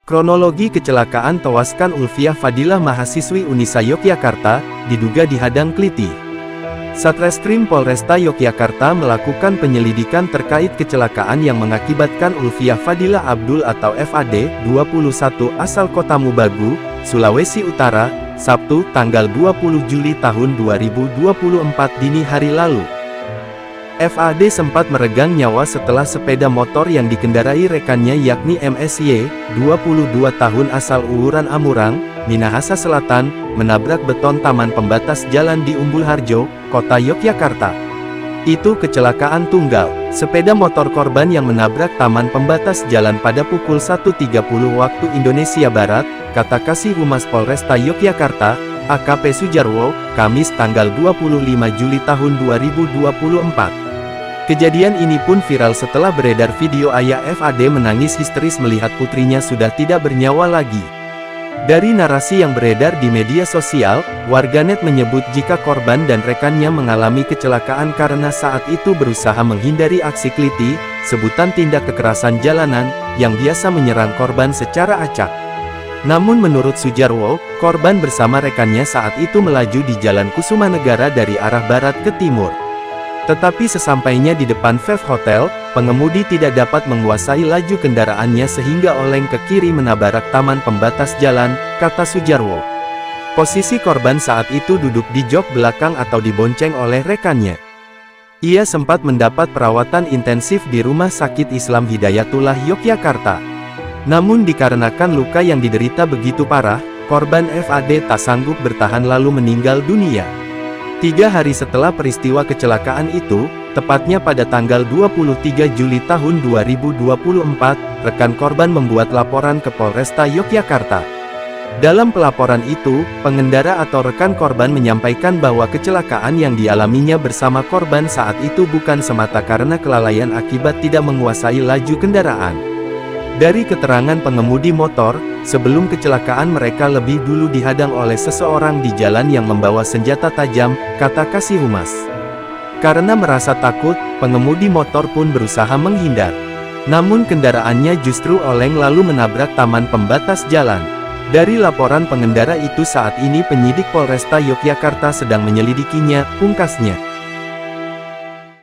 Kronologi kecelakaan tewaskan Ulfiah Fadilah mahasiswi Unisa Yogyakarta, diduga dihadang keliti. Satreskrim Polresta Yogyakarta melakukan penyelidikan terkait kecelakaan yang mengakibatkan Ulfiah Fadilah Abdul atau FAD, 21, asal Kota Mubagu, Sulawesi Utara, Sabtu, tanggal 20 Juli tahun 2024 dini hari lalu. FAD sempat meregang nyawa setelah sepeda motor yang dikendarai rekannya yakni MSY, 22 tahun asal Uwuran Amurang, Minahasa Selatan, menabrak beton taman pembatas jalan di Umbul Harjo, Kota Yogyakarta. Itu kecelakaan tunggal. Sepeda motor korban yang menabrak taman pembatas jalan pada pukul 1.30 waktu Indonesia Barat, kata Kasih Humas Polresta Yogyakarta, AKP Sujarwo, Kamis tanggal 25 Juli tahun 2024. Kejadian ini pun viral setelah beredar video ayah FAD menangis histeris melihat putrinya sudah tidak bernyawa lagi. Dari narasi yang beredar di media sosial, warganet menyebut jika korban dan rekannya mengalami kecelakaan karena saat itu berusaha menghindari aksi keliti, sebutan tindak kekerasan jalanan, yang biasa menyerang korban secara acak. Namun menurut Sujarwo, korban bersama rekannya saat itu melaju di Jalan Kusumanegara dari arah barat ke timur. Tetapi sesampainya di depan Vev Hotel, pengemudi tidak dapat menguasai laju kendaraannya sehingga oleng ke kiri menabrak taman pembatas jalan, kata Sujarwo. Posisi korban saat itu duduk di jok belakang atau dibonceng oleh rekannya. Ia sempat mendapat perawatan intensif di Rumah Sakit Islam Hidayatullah Yogyakarta. Namun dikarenakan luka yang diderita begitu parah, korban FAD tak sanggup bertahan lalu meninggal dunia. 3 hari setelah peristiwa kecelakaan itu, tepatnya pada tanggal 23 Juli tahun 2024, rekan korban membuat laporan ke Polresta Yogyakarta. Dalam pelaporan itu, pengendara atau rekan korban menyampaikan bahwa kecelakaan yang dialaminya bersama korban saat itu bukan semata karena kelalaian akibat tidak menguasai laju kendaraan. Dari keterangan pengemudi motor, sebelum kecelakaan mereka lebih dulu dihadang oleh seseorang di jalan yang membawa senjata tajam, kata Kasih Humas. Karena merasa takut, pengemudi motor pun berusaha menghindar. Namun kendaraannya justru oleng lalu menabrak taman pembatas jalan. Dari laporan pengendara itu saat ini penyidik Polresta Yogyakarta sedang menyelidikinya, pungkasnya.